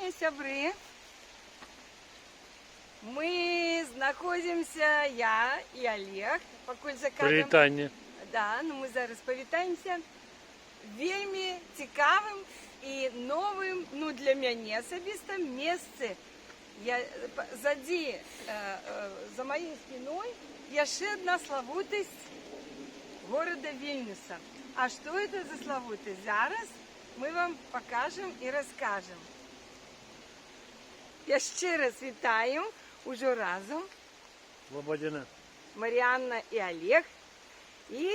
Вітання, сябры! Мы находимся, я и Олег, пакуль закажем. Привітання. Да, ну мы зараз павітаемся. Вельмі цікавым і новым, ну для мяне асабіста, месцы. За моей спиной яшчэ одна славутасць города Вільнюса. А что это за славутасць? Зараз мы вам покажем и расскажем. Яшчэ раз вітаю уже разом. Слободяна. Маріанна і Олег. І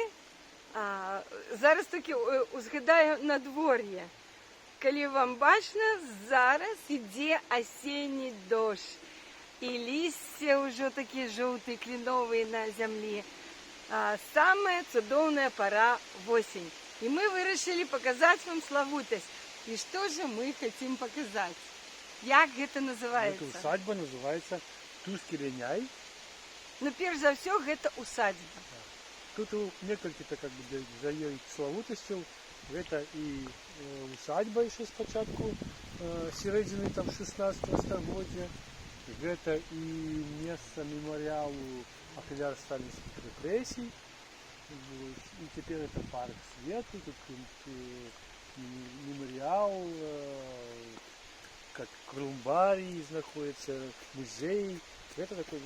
зараз таки узгадаю надвор'е. Калі вам бачна, зараз ідзе асенні дождь. І лісце ўжо такі жоўтыя, кленовыя на зямлі. Самая цудоўная пора восень. И мы вырашили показать вам славутость. И что же мы хотим показать? Как это называется? Эта усадьба называется Тускеленяй. Ну, перш за все, это усадьба. Тут некалькі как бы за ёй славутасцяў. Это и усадьба еще с початку середины там 16 стагоддзя. Это и место мемориалу ахвяр сталинских репрессий. И теперь это парк Свету, тут мемориал, как Колумбарий находится, музей. Это такое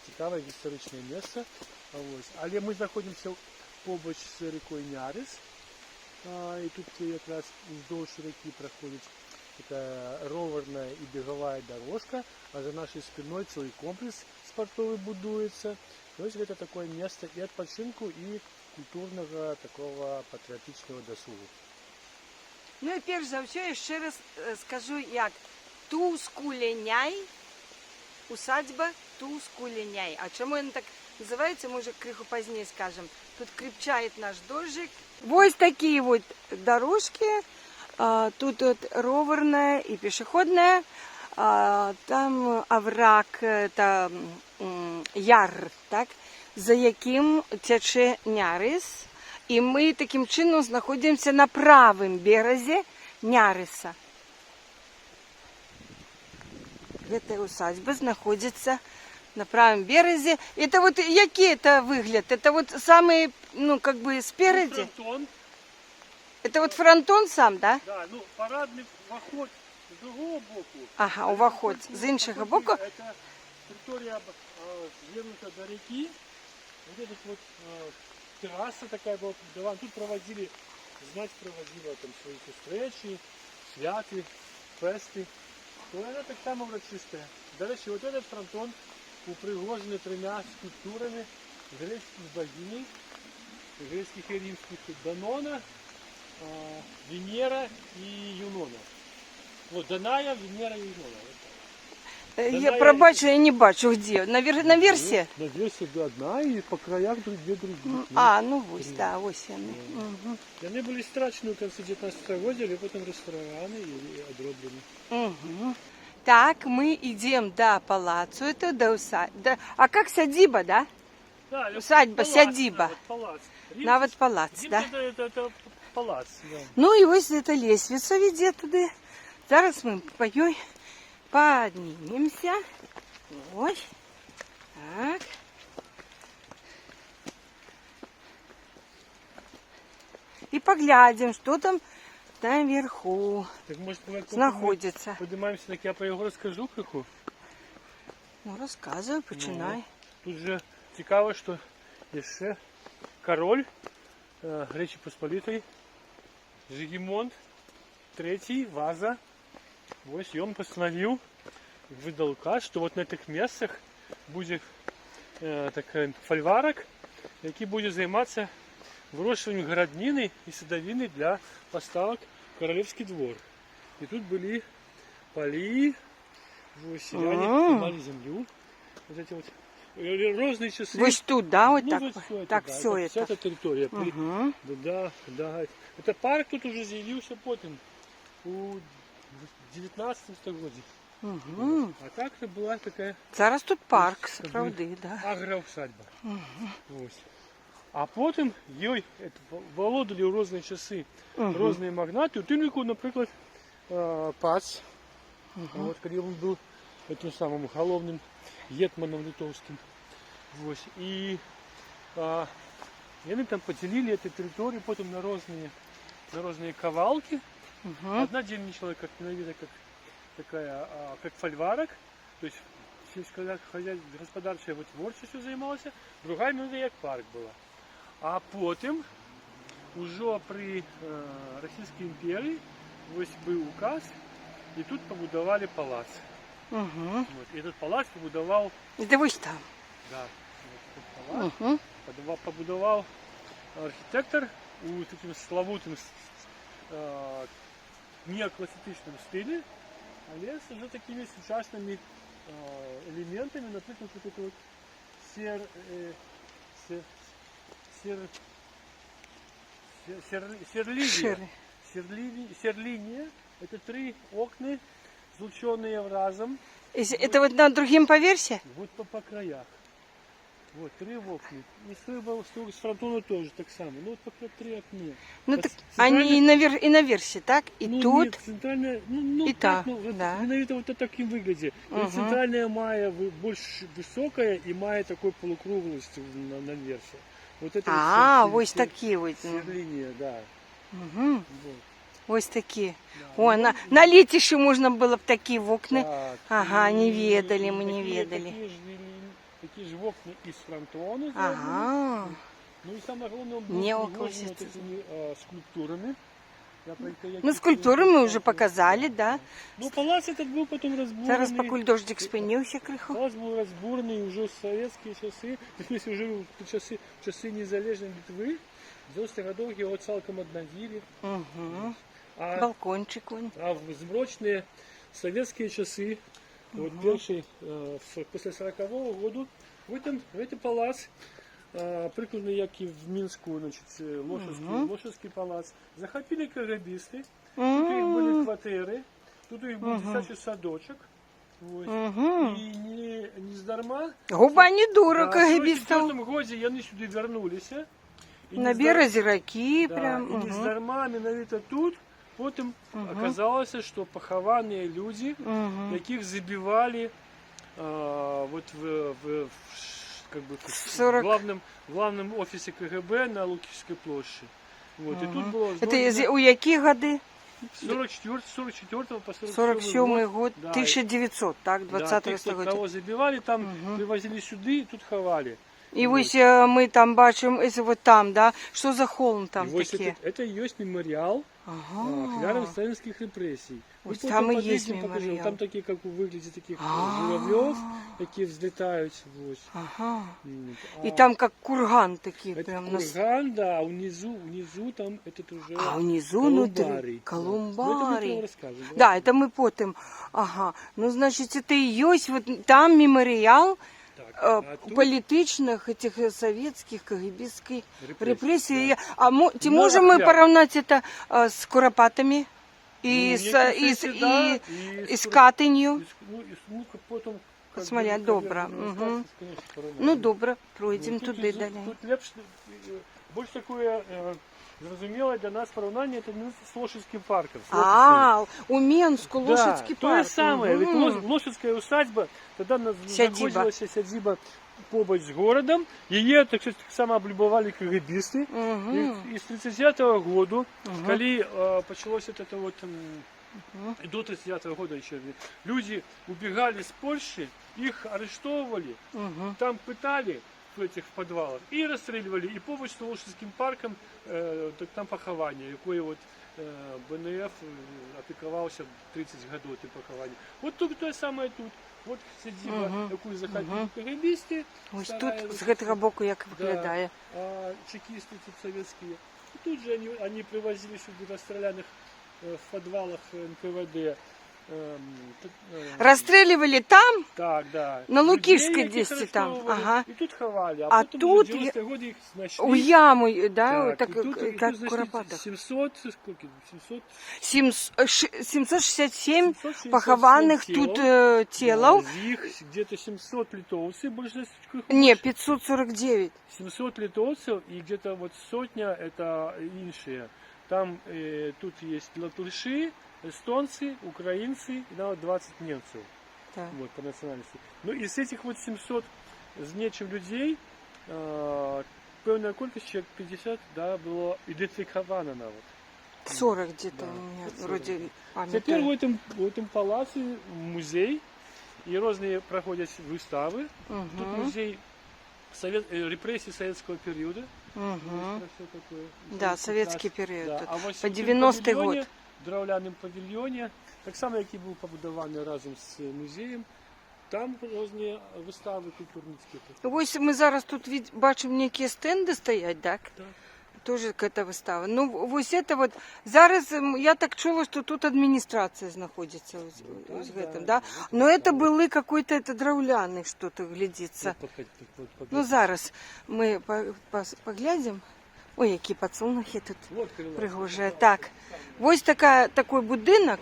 цікаве історичне место. Але мы находимся побач с рекой Нярис. И тут как раз вздолж реки проходит такая роверная и беговая дорожка, а за нашей спиной целый комплекс спортовый будуется. То есть это такое место и отпочинку, и культурного такого патриотичного досугу. Ну и перш за все еще раз скажу, як Тускеленяй, усадьба Тускеленяй. А чему она так называется, мы уже крыху позднее скажем. Тут крепчает наш дождик. Вот такие вот дорожки. Тут вот роверная и пешеходная. Там овраг, это яр, так, за яким тече Нярис. И мы таким чином находимся на правом березе Няриса. Эта усадьба находится на правом березе. Это вот який это выгляд? Это вот самый, ну как бы спереди? Фронтон. Это вот фронтон сам, да? Да, ну парадный вход з другого боку. Ага, уваход з іншого боку. Это территория свернута до реки. Вот этот вот терраса такая была. Тут проводила там свои встречи, святы, фесты. То она так само урочистая. Дальше вот этот фронтон упригожений тремя скульптурами грецьких богинь, грецких и римских Данона, Венера и Юнона. Вот Даная, Венера и Юнона. Я пробачу, я не бачу, где. На версии? На версии одна и по краях две другие. Ну ось, да, ось вони. Угу. Они были страчены в конце 19 года, или потом рестораны и одроблены. Угу. Так, мы идем до палацу, это до усадьбы. А как садиба, да? Да, усадьба, палац, сядиба. Палац. Нават палац, да? Это палац, да. Ну и ось эта лестница ведет туда. Зараз мы по ёй поднимемся. Ой. Так. И поглядим, что там наверху Так, может, находится. Поднимаемся, так я про його розкажу криху. Ну, рассказывай, починай. Тут же цікаво, що ще король Речі Посполитої Жигімонт III Ваза, ось он постановил, выдал указ, что вот на этих местах будет такой фольварок, який буде займатися вирощуванням городнины и садовины для поставок в королевский двор. И тут были поли, селяне снимали землю, вот эти вот разные часы. Вы тут, да, вот так? Вот все это, Так, да, все это. Вся эта территория. Угу. Да. Это парк тут уже з'явився потім у 19 столітті. Угу. А так это была такая Зараз тут парк, справді, да. агроусадьба. Угу. Ось. А потім їй володали у різні часи різні магнати. У тим віку, наприклад, пац Вот, когда он был этим самым головным гетманом литовским. Вот. И они там поделили эту территорию потом на разные кавалки. Одна дельничала как такая, как фольварок, то есть господарчая творчістю займалася, другая як парк була. А потім уже при Російській імперії ось був указ, і тут побудували палац. Вот, и этот палац побудував... Это ось там. Да, вот этот палац побудував архітектор у таким славутим неокласичному стилі, але з вже такими сучасними элементами, например, вот это вот серлиния. Это 3 окна, злученные разом. Это вот на другим поверсе? Вот по краях. Вот 3 окна. И с фронтона тоже так само. Ну вот пока 3 окна. Ну так они и наверсе, так? И ну, тут, нет, центральная, и так, та. вот, Да. именно вот таким выглядит. Центральная мая больше высокая и мая такой полукруглостью наверху. Вот это вот такие вот. Серлиния, да. Вот. Ось такі. Да. О, на летище можна було б такі окна. Так, Ага, и не ведали, мы не такие- ведали. Такие же окна из фронтона. Ага. Ну и самое главное, он был Неоклассицизм. вот этими скульптурами. Ну, скульптуры мы уже показали, да. Ну, палац этот был потом разбуренный. Зараз покуль дождик спинився криху. Палац был разбуренный уже в советские часы, в смысле уже в часы незалежной Литвы. В 90-х годах его целиком обновили. Балкончик вон. А в змрочные советские часы, вот перший, после 40-го года, в этом палац, прикладно як і в Мінську, значить, Лошадський палац, захопили КГБисты, тут у них были квартиры, тут у них был дитячий садочок. Вот. И не здарма. Губа не дура, В КГБистов. 1944 году они сюда вернулись. На березі раки Да, прям. і не здарма, менавіта тут, потім оказалося, що поховані люди, яких забивали вот как бы, в главном офисе КГБ на Луківській площі. Вот, і тут було Это у які годи? с 44 по 47 год, Да, 1900, так, 20-го тех, століття. кого забивали, там привозили сюди і тут ховали. І ось ми там бачимо, ось вот там, да? Що за холм там И вот таке? это и есть мемориал ахвярам сталинских репрессий. Вот потом там и подъедем, есть покажу. мемориал. Там такие, как выглядят, таких журавлев, такие взлетают. Вот. Ага. Вот. І там як курган такий Это прям. курган, да, а внизу там этот уже А внизу внутри колумбарий. колумбарий. Ну, это мы расскажем. Да, это мы потом. Ага. Ну, значит, это и есть вот там мемориал Так, а тут політичних этих советских КГБистских репрессий. да. А На можем мы ахвяр. поравнать это с Куропатами и, Ну, с, некоторые и, с, да, и с Катынью? Ну, потом... как Посмотря, бы, добре. наверное, Мгм. расскажешь, конечно, поравняем. Ну, добре, пройдем Ну, тут туди із- далі. Тут лепше, більш таке зрозуміле для нас порівняння, це з Лошадським парком. з Лошадською. А, у Менску, Лошадский То парк. же самое. Ведь Мгм. Лошадская усадьба, тогда Сядзіба. знаходилася сядзіба побач з городом. Її так само облюбовали КГБисты. И с 39-го года, коли почалось это вот до 39-го года еще, люди убегали с Польши, их арестовывали, там пытали в этих подвалах и расстреливали. И побач с Лошадским парком так там похование, якое вот БНФ опековался 30 годов и похование. Вот тут то самое тут. Вот сидіба, яку захопили КГБисты. Ось тут з гэтага боку як виглядає. А чекисты тут советские. И тут же они привозили сюда расстрелянных в подвалах НКВД. Расстреливали там, Так, да. На Лукишской Людей, яких 10 там, арестовывали, ага. И тут ховали. А потом тут в 90-е годы их нашли. у яму, да, так, и тут, как в значит, Куропатах. 700, сколько? 700 767 767 похованных тел. тут Да, телов. из них где-то 700 литовцев, большинство Не, 549. 700 литовцев и где-то вот сотня это иншие. Там тут есть латыши, эстонцы, украинцы и навіть 20 немцев. Так. Вот, по национальности. Ну, из этих вот 700 з нечим людей, певна кількість, ще 50, да, було ідентифіковано навіть. 40 где-то Да, у меня 40. вроде Теперь памятаю. в этом палаце музей, и разные проходят выставы. Тут Мгм. музей репрессий советского периода. Мгм. Всё такое. Да, советский период. Да. тут. А ось По у цьому 90-й павільйоні, год. драўляним павільйоні, так само, який був побудований разом з музеєм, там різні вистави культурницькі. Ось ми зараз тут бачимо які стенди стоять, так? Так. Тоже якась вистава. Ну, ось це вот, зараз я так чула, що тут адміністрація знаходиться ось в этом, да? Но это були какой-то это драуляний, что-то глядится. Ну, зараз ми поглядимо. Ой, які подсолнухи тут пригожі. Так, ось такий будинок.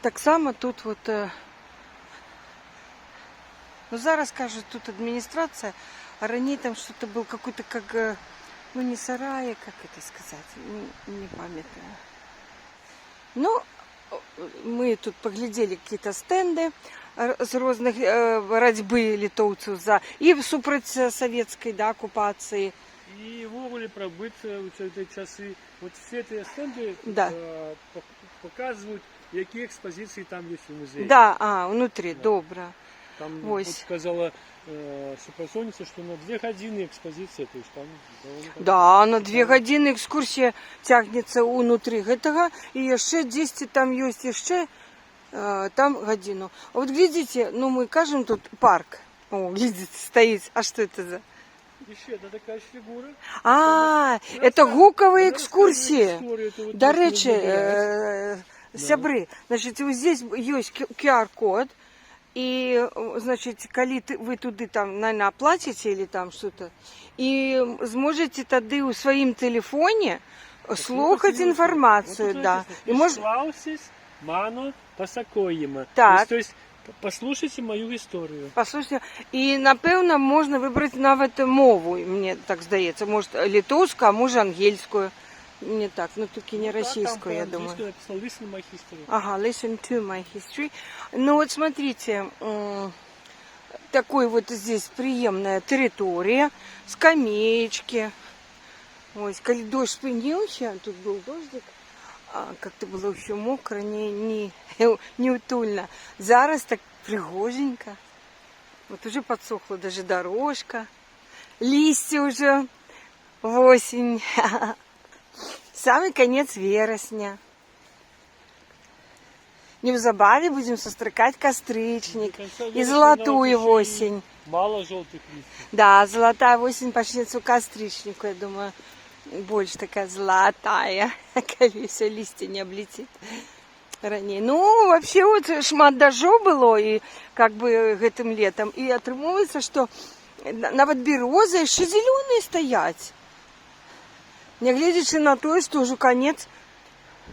Так само тут вот... Ну, зараз кажуть, тут адміністрація, а ранее там что-то был какой-то как, ну не сарай, как это сказать, не памятаю. Ну, мы тут поглядели какие-то стенды з різних боротьби литовців за і супроти советської, да, окупації. І вовремя пробити у ці часи. От всі ці стенди Да. показують, які експозиції там є у музеї. Да, внутрі, Да. добре. Там Ось. вот сказала супротивница, что на 2 годины экспозиция, то есть там довольно... Да, на 2 години екскурсія тягнеться внутрі гэтага, і ще 10 там є ще там годину. А вот глядите, ну мы кажем тут парк. О, глядите, стоит. А что это за? Еще одна такая же фигура. Это гуковые экскурсии. Вот До здесь речі, можно сябры, значить, ось здесь є QR-код, і, значить, коли ви туди там, наверное, оплатите или там что-то, і зможете тоді у своїм телефоні слухати інформацію, да. І Клаусис, мано, пасакоїма. Так. То есть, послушайте мою історію. Послухайте, і, напевно, можна вибрати навіть мову, мені так здається, може литовську, а може ангельську. Не так, ну тільки не російською, я думаю. Написано Listen my history. Ага, listen to my history. Ну вот смотрите, такой вот здесь приемная территория, скамеечки. Ой, коли дождь спинился, тут был дождик, как-то было еще мокро, не утульно. Зараз так пригоженько. Вот уже подсохла даже дорожка, листья уже в осень. Самый конец вересня. Незабаве будем сострыкать костричник и золотую осень. Мало желтых листьев. Да, золотая осень почнется у костричнику, я думаю, больше такая золотая, коли все листья не облетит ранее. Ну, вообще вот шмат дождей было и как бы этим летом. И отрымывается, что нават березы еще зеленые стоять. Не глядячи на то, что уже конец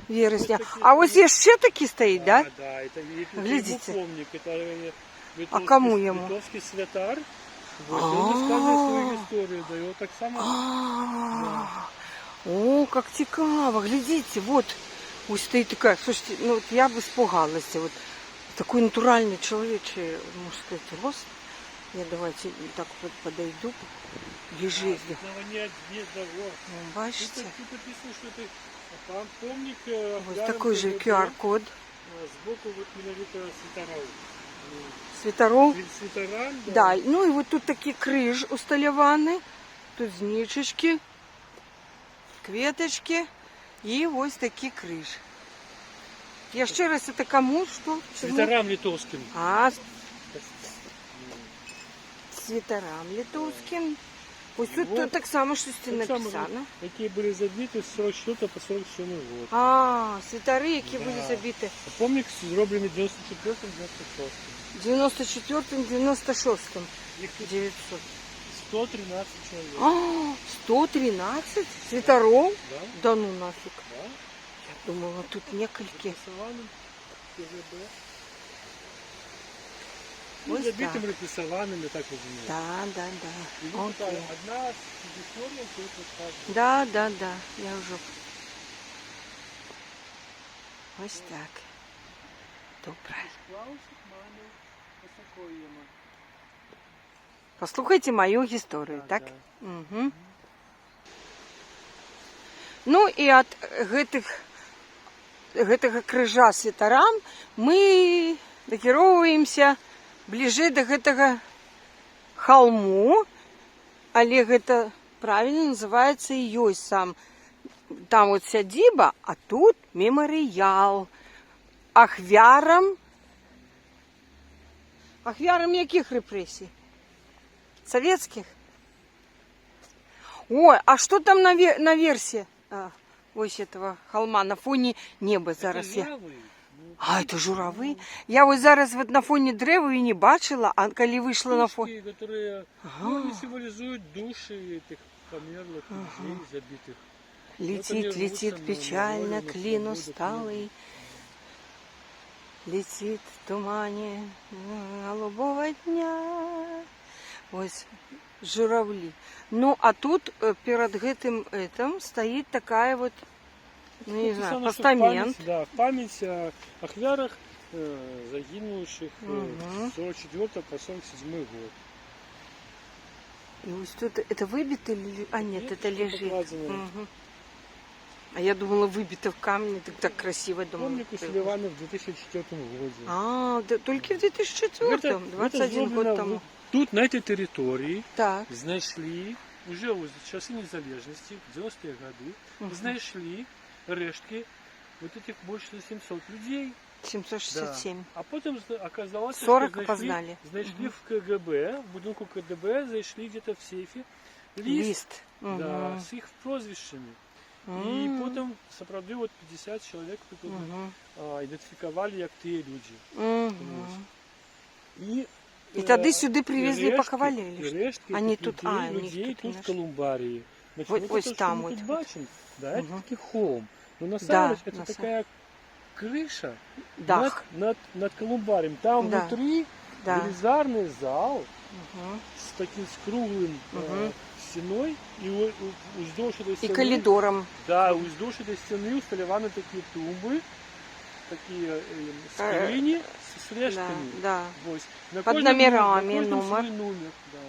вересня. А вот здесь ще таки стоит, да? Да, это Глядите. помник, это А кому ему? литовский святар. Вот, он рассказывает свою историю, дает так само. О, как цікаво, глядите, вот. Ось стоит такая, слушайте, ну вот я бы испугалась, вот такой натуральный человечий, можно сказать, рост. Я давайте так вот подойду, ближе. Не того. Бачите? Тут написано, что это помник. Вот такой же QR-код. Сбоку вот миновито святаров. Світоров. Святаран, Да, ну и вот тут такие крыж усталяваны, тут зничечки, кветочки и вот такие крыж. Я ще раз, это кому, что? Святарам литовским. Світорам литовским. Ось тут Вот. так само щось Так само, написано. які були забиті з 44 по 47 год. Світари, які Да. були забиті. Помник зроблений в 94-96. 94-м, 96-м. Їх тут 900. 113 чоловік. 113 світоров? Да? Да ну нафиг. Да? Я думала, тут несколько. Репресованим КГБ. Ну, Ось забитим так. репресованим, я так розумію. Да. І ви питали, Окей. одна з історій, то розказує. Да, я уже. Ось так. Добре. Клаусик, мамі, посокоємо. Послухайте мою історію, так? Да. Угу. Ну і ад гэтага крыжа святарам мы накіроўваемся бліжэй да гэтага холму, але гэта правильно называецца і ёсць сам. Там вот сядзіба, а тут мемарыял ахвярам якіх рэпрэсій? Советских? Ой, а что там наверсе? Ось этого холма, на фоне неба зараз я. А, это журавы? Я вот зараз вот на фоне дрэва и не бачила, а коли вышла на фоне... Которые они символизуют души этих померлых людей, забитых. Летит, летит печально, клин усталый. Летит в тумане голубого дня. Ось журавли. Ну, а тут перед гэтым стоит такая вот, ну, не знаю, постамент. В память о ахвярах, загинувших с 44 по 47 год. И вот тут это выбито или... А нет, это лежит. Угу. А я думала, выбито в камне, так красиво. Помник у Селивана в 2004 году. А, да, только в 2004, 21 год тому. Тут, на этой территории, так. знайшли, уже в часы незалежности, в 90-е годы, знайшли рештки вот этих больше 700 людей. 767. Да. А потом оказалось, 40 что опознали. Знайшли в КГБ, в будинку КГБ, зайшли где-то в сейфе лист. Да, с их прозвищами. І потім, справді, от 50 чоловік ідентифікували як ті люди. І тоді сюди привезли і поховали? І рештки людей тут в Колумбарії. Ось там. Мы тут бачим, да, это такой холм. Но на самом деле это такая крыша над Колумбарием. Там внутри велизарный зал с таким круглым стеной и уздовж этой стены. И коридором. Да, уздовж этой стены усталеваны такие тумбы, такие скрини с рештами. Да. Под номерами, номер. Да.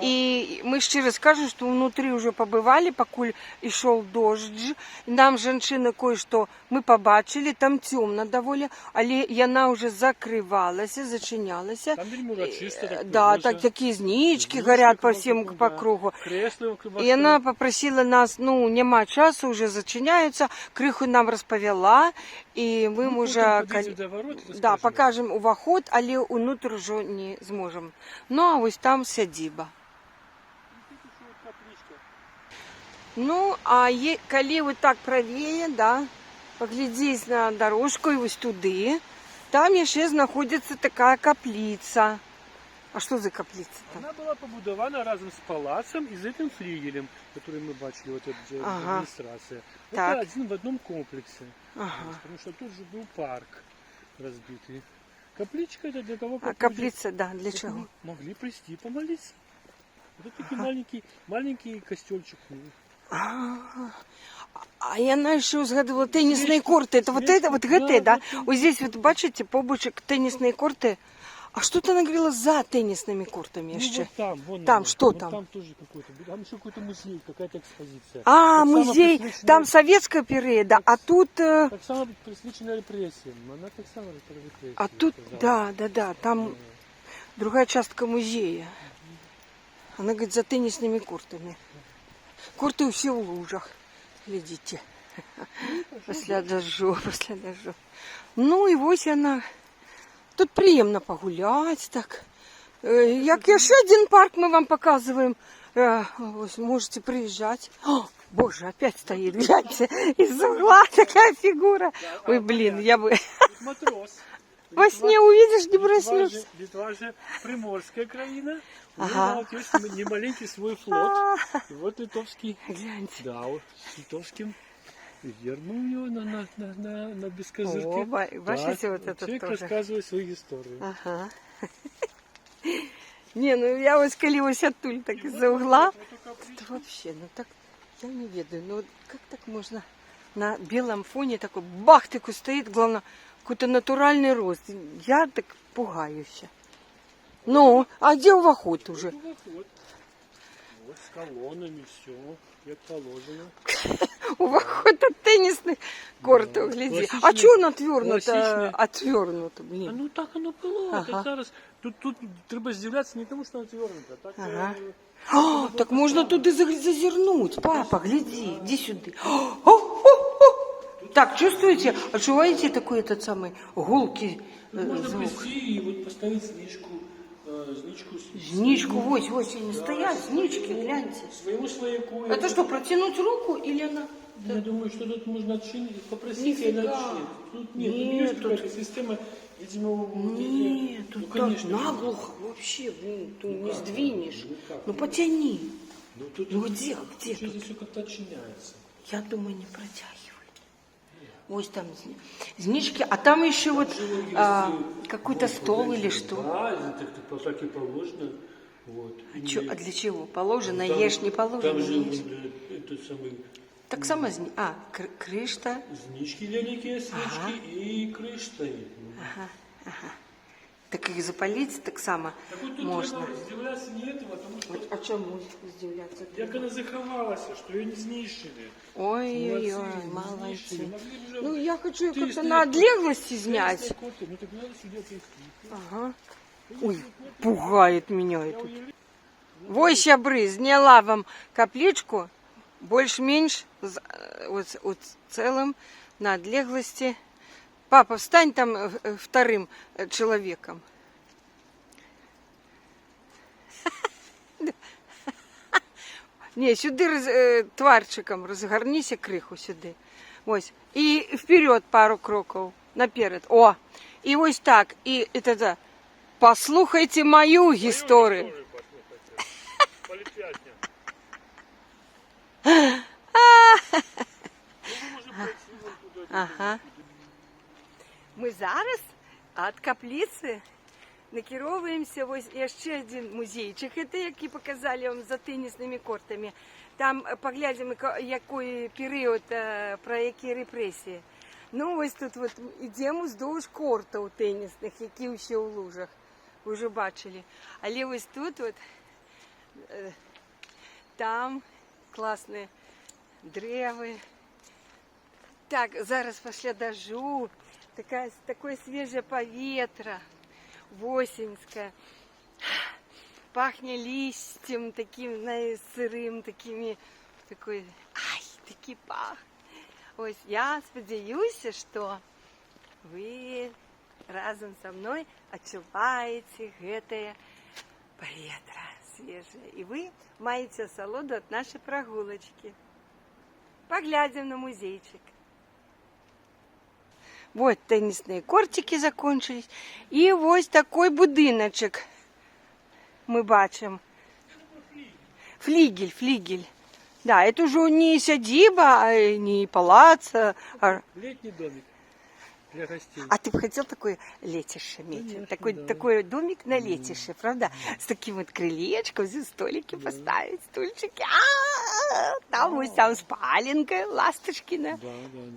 И мы щиро скажем, что внутри уже побывали, покуль ішов дождь. Нам жанчына кое-что мы побачили, там темно довольно, але яна уже закрывалась, зачинялась. Там чисто. Да, так такие знички горят по всем по кругу. И она попросила нас, ну, нема часу, уже зачиняются, крыху нам расповела, и мы уже покажем уваход, але унутрь уже не зможем. Ну, а ось там сядзіба. Ну, а коли вот так правее, да, поглядеть на дорожку и вот туды, там еще находится такая каплица. А что за каплица там? Она была побудована разом с палацом и с этим флигелем, который мы бачили, вот эта администрация. Это один в одном комплексе. Потому что тут же был парк разбитый. Капличка это для того, как... А каплица, да, для чего? Могли прийти помолиться. Вот такой маленький костельчик. А я еще узгадывала теннисные корты. Это вот это, вот гэты, да? Вот здесь вот, бачите, побочек теннисные корты. А что-то она говорила за теннисными кортами еще. Ну, вот там что вот там? Там тоже какой-то. Там еще какой-то музей, какая-то экспозиция. А, музей. Там советская периода, а тут... Так само присвячена репрессиям. Она так само репрессиям. А тут, да, там другая частка музея. Она говорит, за теннисными кортами. Корты все в лужах. Глядите. После дождю. Ну и вот она... Тут приємно погулять, так. Як ще один парк мы вам показываем. Можете приезжать. О, боже, опять стоит, гляньте. Из угла такая фигура. Ой, блин, я бы... Матрос. Во сне увидишь, не проснешься. Литва же приморская краина. У него есть немаленький свой флот. И вот литовский... Гляньте. Да, вот с литовским... Верну ее на бескозырке. О, бачите, вот это человек тоже. Рассказывает свою историю. Ага. Не, ну я вот скалилась оттуль так из-за угла. Это вообще, ну так, я не ведаю, ну вот как так можно на белом фоне такой бах такой стоит, главное, какой-то натуральный рост. Я так пугаюсь. Ну, а где увоход уже? Вот. Вот с колоннами, все, как положено. Увоход от теннисных кортов, Да, гляди. А классичный- чого он отвернуто? классичний. Отвернуто, А блін. ну так оно було. Ага. Так зараз тут треба здивлятися не тому, що вона твердо, так Ага. А, так можно туди зазирнуть. Папа, гляди, иди сюда. Так, чувствуете, ощущаете такой этот самый гулкий Можна звук? прийти і от поставити знижку, Зничку, вот они стоят, знички, гляньте. своему свояку. Это что, протянуть руку или она? Я думаю, что тут можно отчинить, попросить и Нифига. отчинить. Тут нет, Нет, тут есть тут- какая-то система, видимо, Нет, ну, тут конечно. так наглухо вообще, ты не как? сдвинешь. Ну, как? Ну потяни. Ну, тут, Ну где Сейчас тут? здесь все как-то отчиняется. Я думаю, не протягивай. Вот там знички, а там еще вот какой-то стол или что. Да, так и положено. Вот. А для чего? Положено, Там- ешь, не положено. Там же не ешь. этот самый Так само крышта. знички великие, свечки и крыш стоит. Так их запалить так само Так вот тут можно. треба здивлятися не этого, тому що А чому здивляться? як вона заховалася, що її не знищили. Ой-ой-ой, Молодцы, молодцы. знищили. Могли б вже Ну, я хочу ее Ты как-то стоишь, на отлеглости Теннисные снять. корты, ну так надо сюда прийти. Ага. Ой, пугает меня это. Вот щабры, зняла вам капличку, больше-меньше, вот целым на отлеглости. Папа, встань там вторым человеком. Не, сюди тварчиком розгорнися криху сюди. Ось. І вперед пару кроків. Наперед. О! І ось так. І це, послухайте мою історію. Ага. Ми зараз від каплиці накіровуємося ось і ще один музейчик. Це, який показали вам за тенісними кортами. Там поглядимо, який період, про які репресії. Ну, ось тут от йдемо вздовж кортів тенісних, які ще у лужах. Ви вже бачили. Але ось тут от, там класні древи. Так, зараз після дождю, такое свежее поветра, осеньское, пахнет листьем таким, знаешь, сырым, такой, такий пах. Ось, я сподіваюся, що ви разом со мною відчуваєте це повітря свіже. І ви маєте насолоду від нашої прогулочки. Поглядим на музейчик. Вот теннисные кортики закончились. И вот такой будиночек мы бачим. Флигель. Да, это уже не садиба, не палац. Летний домик для гостей. А ты бы хотел такое летище иметь? Конечно, Такой, да. такой домик на летище, правда? С таким вот крылечком, здесь столики поставить, стульчики. Там вот там спаленка, ласточкина, Да.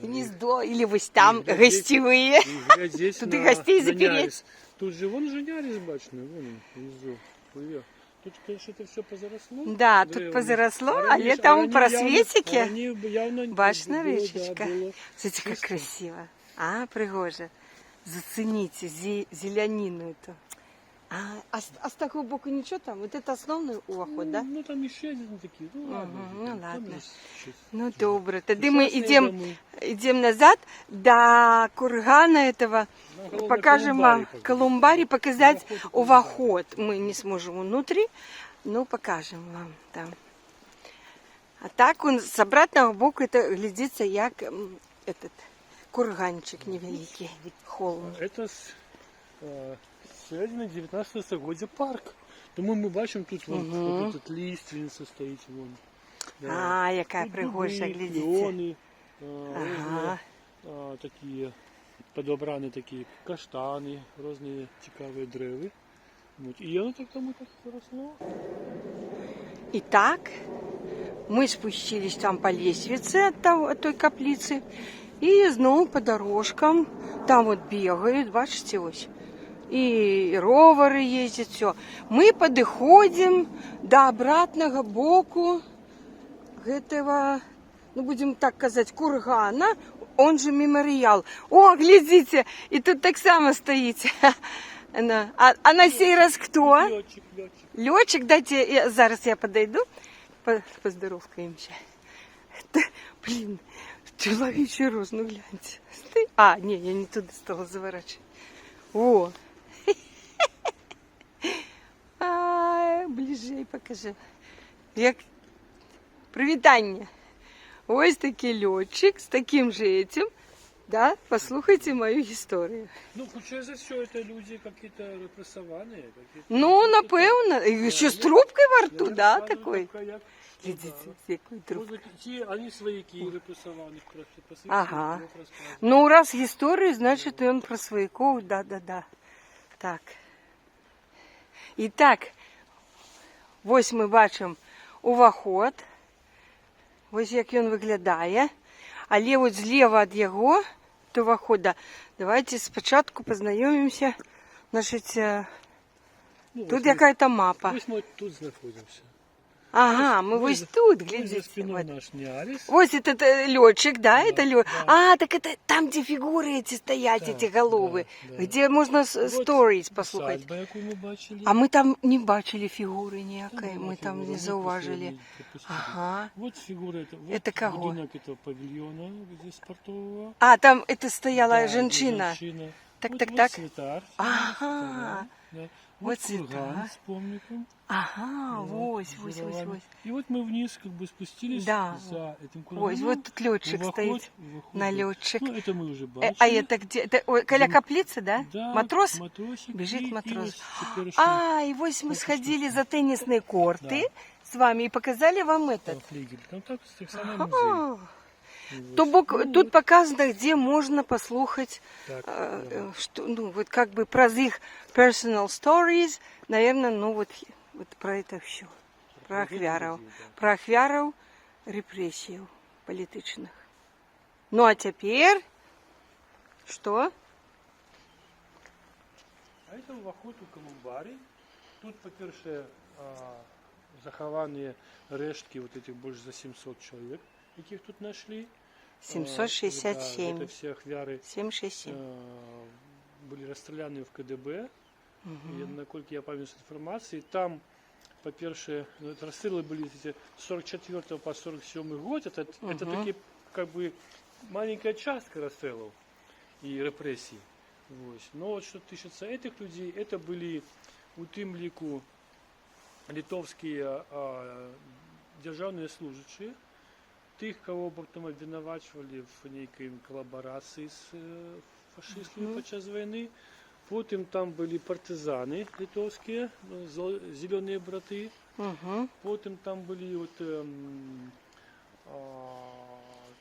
гнездо. Или вот там И гостевые. И здесь Тут и гостей запереть. Нярис. Тут же вон же Нярис бачный, вон он, внизу. Пливе. Тут, конечно, это все позаросло. Да, тут деревами. позаросло, А але раніше- там а у рані просвітики явно бачна було, річечка. Да, було Смотрите, как чисто. красиво. А, пригоже. Зацените зеленину эту. А с такого боку ничего там? Вот это основной увоход, да? Ну, там еще один такие. Ну, ладно. ну, там ладно. есть щось. Ну, добре. Тоді ми Сучасні доми. идем назад до кургана этого. Ну, головне, Покажем вам показати. Колумбарий, показать Увоход у увоход. Мы не сможем внутри, но покажем вам там. А так он с обратного боку это глядится як этот курганчик невеликий, холм. Это середина 19 століття парк. Тому ми бачимо тут вон, вот этот лиственница стоїть вон. Да. А, яка Тут пригожа, дуби, глядите. кльони, Ага. різні, такі подобрані такі каштани, різні цікаві древи. От. І воно так тому так росло. І так Мы спустились там по лестнице от той каплицы. И снова по дорожкам. Там вот бегают, бачите, ось. И ровары ездят, все. Мы подходим до обратного боку этого, ну будем так сказать, кургана, он же мемориал. О, глядите, и тут так само стоите. А на сей раз кто? Летчик. Летчик, дайте, зараз я подойду, поздоровкаемся. Блин, человечий рост, ну гляньте. А, не, я не туда стала заворачивать. О! Ближей покажи. Як привітання. Ось такий льотчик з таким же этим. Да? Послухайте мою історію. Ну, хоча за все это люди какие-то репрессованные. Ну, напевно. І ще з трубкою во рту, да, такой. Глядите, який трубка. Они свояки репрессованных просто. Ага. Ну, раз історію, значить, він про свояков, да. Так. І так, ось ми бачимо уваход. Ось як він виглядає. Але от зліва від його, до виходу, давайте спочатку познайомимося. Значить, тут якась мапа. Ось ми тут знаходимося. Ага, мы вот тут, глядите. За спиной Вот. наш Ниарис. Вот этот летчик, да, это лет. да. А, так это там, где фигуры эти стоят, Да, эти головы, да. где можно stories послухать. Усадьба, яку ми бачили. А мы там не бачили фигуры ніякої, Там мы там фігура, не ми зауважили. пропустили. Ага. Вот фигура, Это кого? будинок этого павильона, где спортового. А, там это стояла Да, женщина. женщина. Так, вот, так, вот так. Цветарь, Ага. да. Вот Вот курган цветарь. с помником. Ага, Вот, вось. жировали. И вот мы вниз как бы спустились Да. за этим курганом. Ось, вот тут летчик стоит. на Налетчик. Ну, это мы уже бачили. А это где? Это коля каплицы, да? Да, Матрос? матросик. Бежит и матрос. ось теперь А, и вот мы сходили за теннисные корты с вами и показали вам этот. флигель. Там так само музей. А, Вот. То бок, Ну, тут вот показано, где можно послушать, так, да. что, ну, вот как бы про их personal stories, наверное, ну вот про это все. Про ахвяров. Музей, да. Про ахвяров репрессий политичных. Ну, а теперь что? А это уваход у Колумбарі. Тут, по-перше, заховані рештки вот этих больше за 700 человек, яких тут нашли. 767. Да, это все ахвяры 767. были расстреляны в КДБ. И, насколько я пам'ятаю с информацией, там, по-перше, расстрелы были с 44 по 47 год. Это такие, как бы, маленькая частка расстрелов и репрессий. Вот. Но вот что тысяча этих людей, это были у тым ліку литовские державные служащие, тых, кого потом обвинувачивали в некой коллаборации с фашистами подчас войны. Потім там були партизани литовські, зелені брати. Потім там були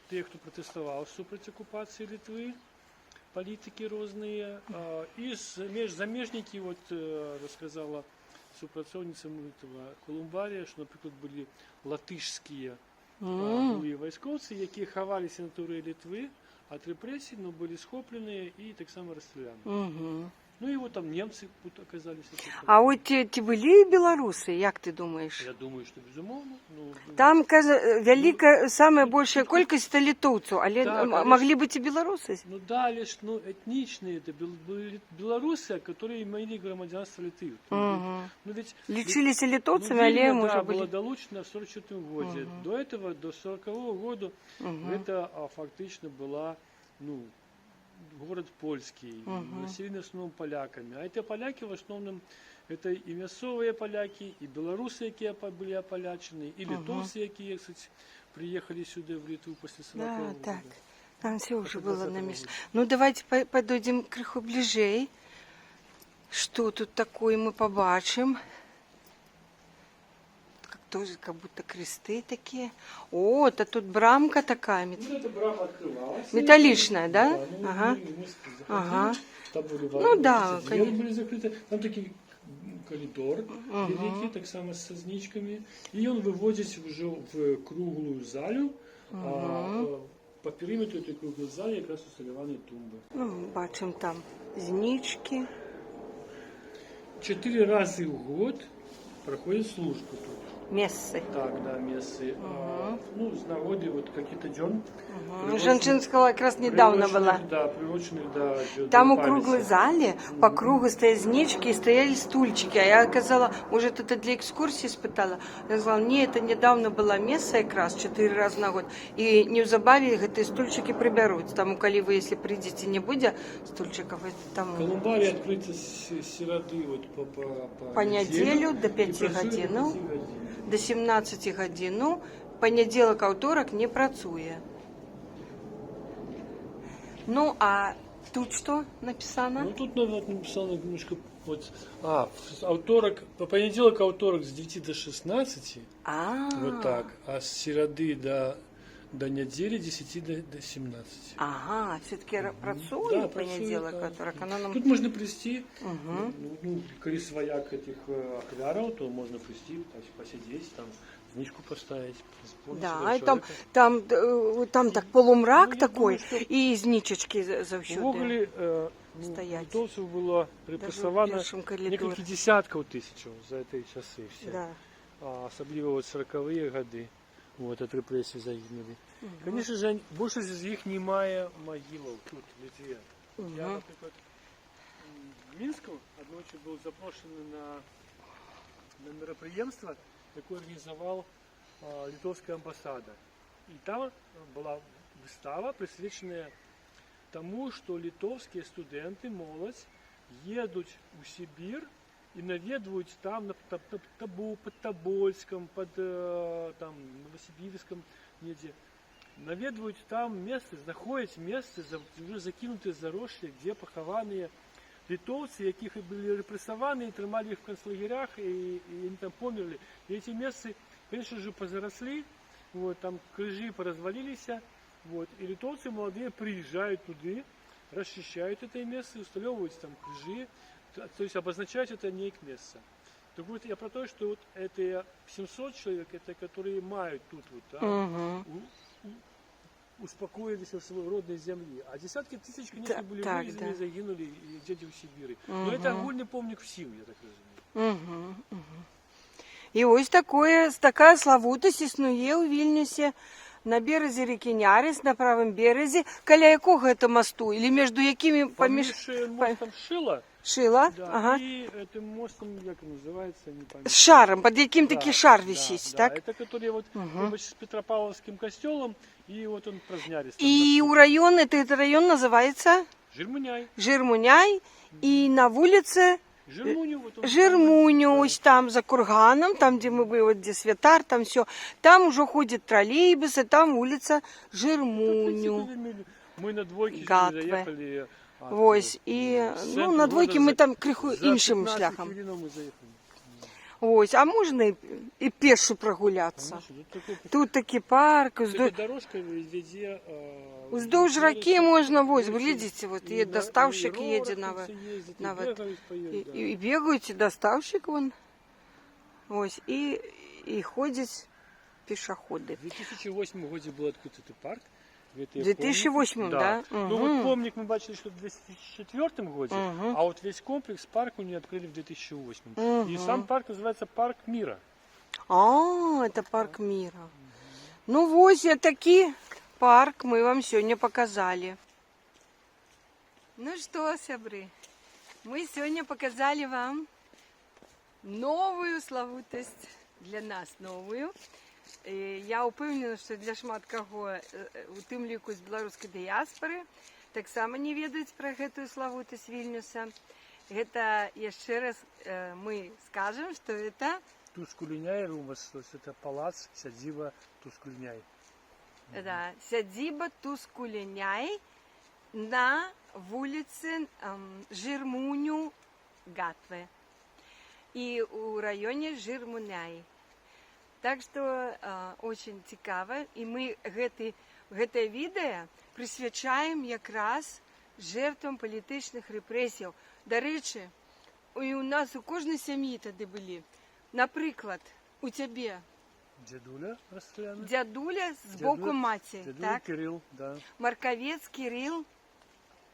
ті, хто протестував супроти окупації Литви, політики різні. І заміжники, розказала супрацовниця Колумбарія, що, наприклад, були латишські були військовці, які ховалися на території Литви от репрессий, но были схоплены и так само расстреляны. Ну и вот там немцы оказались. А от ті були білоруси, як ти думаєш? Я думаю, что безумовно. Там велика, самая большая кількість це литовців, але Так, могли бути і білоруси. Ну да, лишь этничные, это белорусы, которые имели громадянство Литвы. Ну, ведь, Лічилися литовцями, але Вильня, може да, були. была долучена в 44 году. До этого, до 40-го года, это фактично была, ну, город польский, населенный в основном поляками. А эти поляки в основном это и мясовые поляки, и белорусы, які были ополячены, и литовцы, які, кстати, приехали сюда в Литву после 40-го года. Так, там все уже После было 20-го намешано. года. Ну, давайте подойдем криху ближей. Что тут такое мы побачим? Тоже как будто кресты такие. О, это тут брамка такая. Ну, эта брама открывалась. Металличная, да? Ага. Мы заходили, Ага. Там были Ну да, двери конечно. были закрыты. Там такие коридор великий, так само з созничками. І він виводить вже в круглу залю. По периметру этой круглой зали якраз усталювані тумби. Ну, бачимо там знічки. 4 рази в год проходить служба тут. Мессы. Так, да, мессы. Ну, з нагоди, вот какие-то день. Жанчинского как раз недавно была. Да, приуроченных, да. Там у памяти. круглой зале по кругу стоят знички и стояли стульчики. А я сказала, может, это для экскурсии испытала? Я сказала, не, это недавно была месса как раз 4 раза на год. И неўзабаве гэтыя стульчики приберут. Там, коли вы, если придете, не будет стульчиков, это там... Колумбарий открыто с середы вот По неделю до 5 годин. До 17 годин. Понеділок, аўторак не працуе. Ну, а тут что написано? Ну, тут написано немножко... Вот, по понеділок, аўторак с 9 до 16. Вот так. А с середы до недели 10 до 17. Ага, все-таки працує да, понеділок, аўторак. Тут можно прийти, ну, коли свояк этих ахвяров, то можно прийти, посидеть, там, книжку поставить. Да, и там так полумрак такой, и зничечки завсюди. Ввогуле, литовцев было репресовано некалькі десятков тысяч за эти часы все. Да. Особливо вот 40-е годы. Вот, от репрессий загинули. Конечно же, большинство из них не мая могилов тут, в Литве. Я, например, в Минску одночі был запрошений на мероприемство, яке организовал литовская амбассада. И там была выстава, присвяченная тому, что литовские студенты, молодь, едут в Сибирь и наведывают там, под Тобольском, под там, Новосибирском, где наведывают там место, находят место, уже закинутые заросшие, где похованные литовцы, яких были репрессованы, тримали их в концлагерях, и они там померли. И эти места, конечно же, позаросли, вот, там крыжи поразвалились, вот, и литовцы молодые приезжают туда, расчищают это место, усталевывают там крыжи, то есть обозначать это не их место. Так вот, я про то, что вот это 700 человек, это которые мают тут вот, успокоились в своей родной земле. А десятки тысяч, конечно, были вывезены, загинули где-то в Сибири. Но это огульный помник всім, я так розумію. І ось така славутость існує у Вільнюсі. На березі ріки Нярис, на правому березі. Каля якого це мосту? Или між якими поміж мостом Шила? Шила, да, ага. И этим мостом, как он называется, не помню. С шаром, под яким такий шар висить, да, так? Это который вот с Петропавловским костелом, и вот он Празнярис. И у района, это район называется? Жирмуняй. Жирмуняй, и на улице Жирмуню, ось там за курганом, там, где мы были, вот где Святар, там все. Там уже ходят троллейбусы, там улица Жирмуню. Мы на двойке заехали. Ось, і ну, на двойки ми там криху іншим шляхом. Ось, а можна і пешу прогулятися. Тут такий парк. Дорожка везде. Уздовж раки можна, ось, глядите, вот, и доставщик едет и бегают, и доставщик вон. Ось, и ходят пешеходы. В 2008 году был открыт этот парк. В 2008, да? Ну вот помник мы бачили, что в 2004 году, а вот весь комплекс парк у нее открыли в 2008. И сам парк называется Парк Мира. А, это Парк Мира. Ну вот, такой парк мы вам сегодня показали. Ну что, сябры, мы сегодня показали вам новую славутость, для нас новую. Я упевнена, що для шмат кого, у тим ліку з білоруської діаспори, так само не ведаюць про гэтую славутость Вільнюса. Это, еще раз мы скажем, что это... Тускуліняй Румас, то есть это палац, сядзіба Тускуліняй. Да, сядзіба Тускуліняй на вулице Жирмуню Гатве и у районе Жирмуняй. Так что очень цікаво, і ми гэтае відэа прысвячаем якраз жертвам палітычных рэпрэсіяў. Дарэчы, і у нас у кожнай сям'і тады былі. Напрыклад, у цябе Дедуля расстреляный. дзядуля з боку маці, Дедуля так? Кирилл, да. Маркавец Кірыл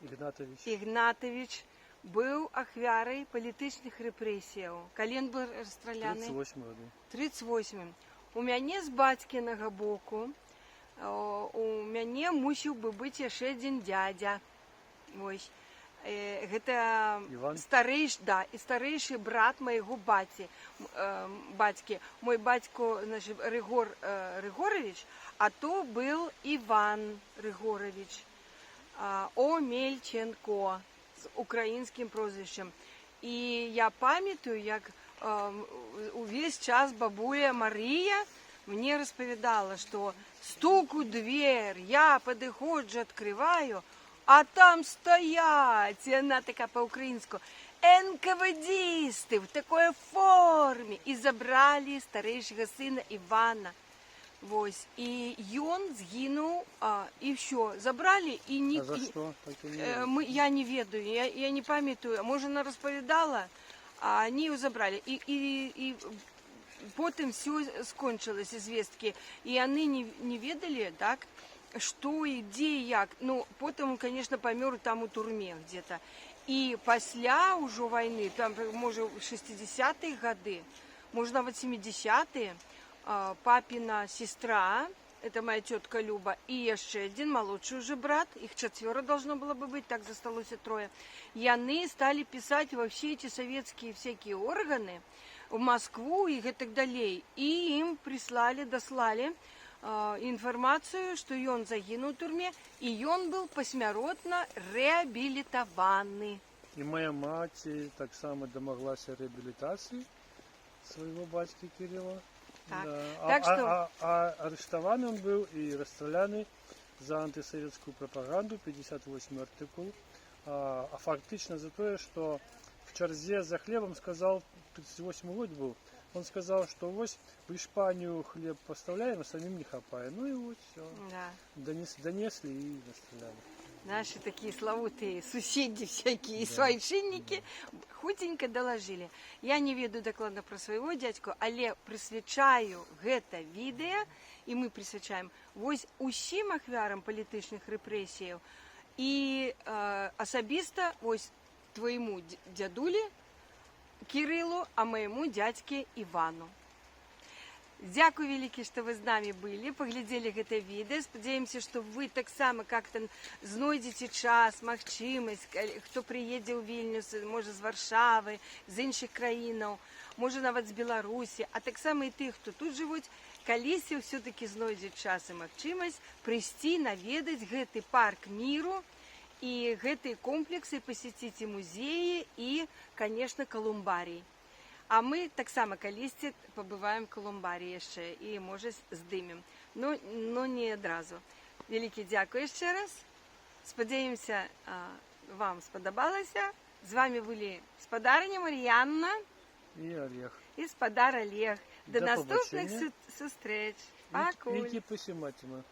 Игнатович. Ігнатович быў ахвярай палітычных рэпрэсіяў. Калі ён быў расстраляны? 38 году. 38. У мяне з бацькінага боку, у мяне мусіў бы быць яшчэ адзін дзядзя. Вось. Гэта Іван? старэйшы брат майго бацькі. Мой бацько, значит, Рыгор Рыгорович, а то был Иван Рыгорович Омельченко з украінскім прозвішчам. І я памятаю, як увесь час бабуля Марія мне распавядала, што стук у дверь, я падыходжу, открываю, а там стоять, и она такая по-украински, НКВДисты в такой форме, и забрали старейшего сына Ивана. Вось. И он сгинул, и все, забрали, и не... А за что? Я не ведаю, я не памятаю, может, она распавядала, а они его забрали. И потом все скончилось, известки, и они не ведали, так, что и где и як. Ну, потом он, конечно, помер там у турме где-то. И пасля уже войны, там, может, 60-е годы, может, нават 70-е, папина сестра, это моя тетка Люба, и еще один молодший уже брат, их 4 должно было бы быть, так засталось 3. И они стали писать во все эти советские всякие органы, в Москву и так далее. И им дослали інфармацыю, што ён загінуў у турме, і ён быў пасмяротна рэабілітаваны. И моя мать так само домоглася реабилитации своего батьки Кирилла. Так. Да. Так что... Арештован он был и расстреляный за антисоветскую пропаганду, 58 артикул. А фактично за то, что в черзе за хлебом сказал, 38 год был, он сказал, что вот в Испанию хлеб поставляем, а самим не хапаем. Ну и вот все. Да. Донесли и расстреляли. Наши такие славутые соседи всякие, свайчинники, хутенько доложили. Я не ведаю докладно про своего дядьку, але присвячаю гэта відэа, і мы присвячаем вось усім ахвярам палітычных рэпрэсіяў і асабіста вось твоему дядулі Кириллу, а моему дядьке Ивану. Дзякуй вялікі, што вы з намі былі, паглядзелі гэта відэа. Спадзяемся, што вы таксама как-то знойдзеце час, магчымасць, хто прыедзе ў Вільнюс, можа з Варшавы, з іншых краінаў, можа нават з Беларусі, а таксама і тых, хто тут жывуць, калісьці ўсё-такі знойдзе час і магчымасць прыйсці наведаць гэты парк міру і гэтыя комплексы, пасеціць і музеі і, конечно, Колумбарій. А мы таксама калісьці пабываем в Колумбарі яшчэ і, можа, здымем. Но не адразу. Вялікі дзякуй яшчэ раз. Спадзяемся, вам спадабалася. З вами былі спадарня Мар'янна и Олег. І спадар Олег. До наступных побачення. сустрэч. Пакуль. Вікі Посіматіма.